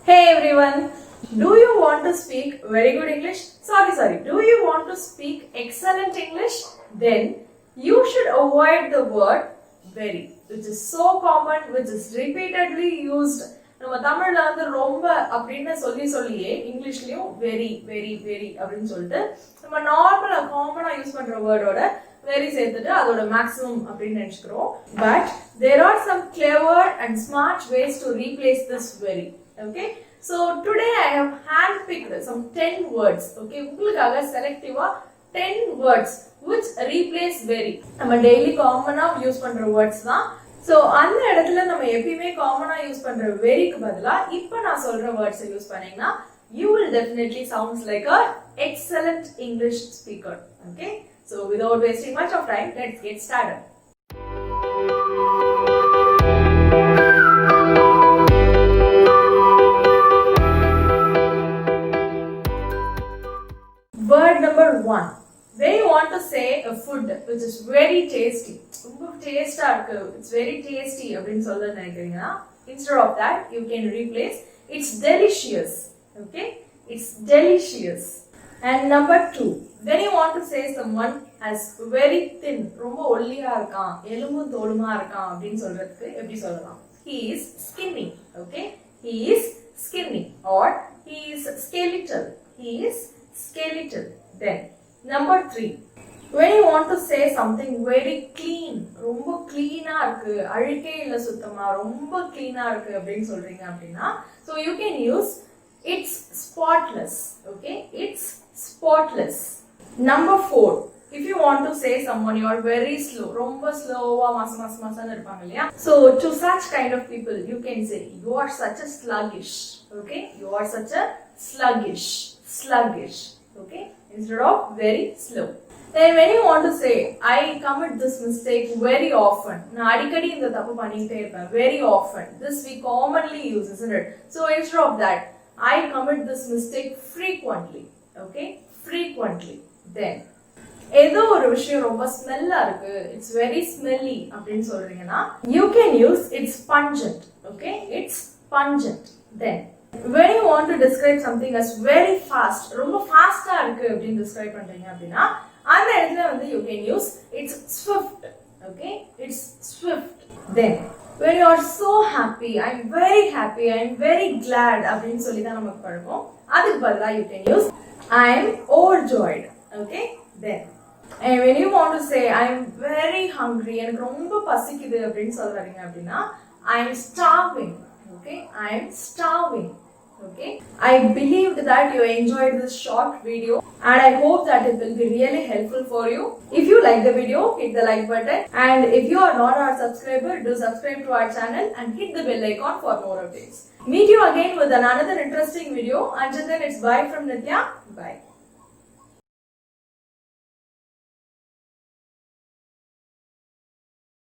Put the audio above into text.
Hey everyone! Do you want to speak very good English? Sorry. Do you want to speak excellent English? Then you should avoid the word very, which is so common, which is repeatedly used. நம்ம தமிழ்ல வந்து ரொம்ப அப்படின்னு சொல்லியே இங்கிலீஷ்லயும் very அப்படின்னு சொல்லிட்டு நம்ம நார்மலா காமனா யூஸ் பண்ற வேர்டோட வெரி சேர்த்துட்டு அதோட மேக்ஸிமம் அப்படின்னு நினைச்சுக்கிறோம். But there are some clever and smart ways to replace this very. Okay, so today I have handpicked some 10 words. Okay, உங்களுக்காக செலக்டிவா 10 words which replace very. நம்ம டெய்லி காமனா யூஸ் பண்ற வேர்ட்ஸ் தான். So அந்த இடத்துல நம்ம எப்பயுமே காமனா யூஸ் பண்ற வெரிக்கு பதிலா இப்போ நான் சொல்ற வேர்ட்ஸ் யூஸ் பண்ணீங்கன்னா you will definitely sounds like a excellent English speaker. Okay, so without wasting much of time, let's get started. Word number 1. When you want to say a food which is very tasty, it's very tasty அப்படின்னு சொல்ல நினைக்கிறீங்கன்னா instead of that you can replace it's delicious. Okay, it's delicious. And number 2, when you want to say someone has very thin, ரொம்ப ஒல்லியா இருக்கான், எலும்பு தோலுமா இருக்கான் அப்படின்னு சொல்றதுக்கு எப்படி சொல்லலாம்? He is skinny. Okay, he is skinny or he is skeletal. He is skeletal. Then number 3, when you want to say something very clean, ரொம்ப clean-ஆ இருக்கு, அழுக்கே இல்ல சுத்தமா, ரொம்ப clean-ஆ இருக்கு அப்படின்னு சொல்றீங்க அப்படின்னா so you can use it's spotless. Okay, it's spotless. Number 4, if you want to say someone you are very slow, ரொம்ப ஸ்லோவா மாசன்னு இருப்பாங்க இல்லையா, so to such kind of people you can say you are such a sluggish. Okay, you are such a sluggish. Okay, instead of very slow. Then when you want to say I commit this mistake very often, நான் அடிக்கடி இந்த தப்பு பண்ணிட்டே இருப்பேன், very often, this we commonly use, isn't it? So instead of that I commit this mistake frequently. Okay, frequently. Then ஏதோ ஒரு விஷயம் ரொம்ப ஸ்மெல்லா இருக்கு, it's very smelly அப்படின்னு சொல்றீங்கன்னா you can use it's pungent. Okay, it's pungent. Then when you want to describe something as very fast, ரொம்ப ஃபாஸ்டா இருக்கு அப்படின்னு describe பண்றீங்க அப்படின்னா அந்த இடத்துல வந்து you can use it's swift. Okay, it's swift. Then when you are so happy, I'm very glad அப்படின்னு சொல்லி தான் நமக்கு பழகும், அதுக்கு பதிலா you can use I'm overjoyed. Okay, then and when you want to say I'm very hungry, எனக்கு ரொம்ப பசிக்குது அப்படின்னு சொல்றீங்க அப்படின்னா I'm starving. Okay, I'm starving. Okay, I believed that you enjoyed this short video and I hope that it will be really helpful for you. If you like the video, hit the like button, and if you are not our subscriber, do subscribe to our channel and hit the bell icon for more updates. Meet you again with another interesting video. Until then, it's bye from Nidhi.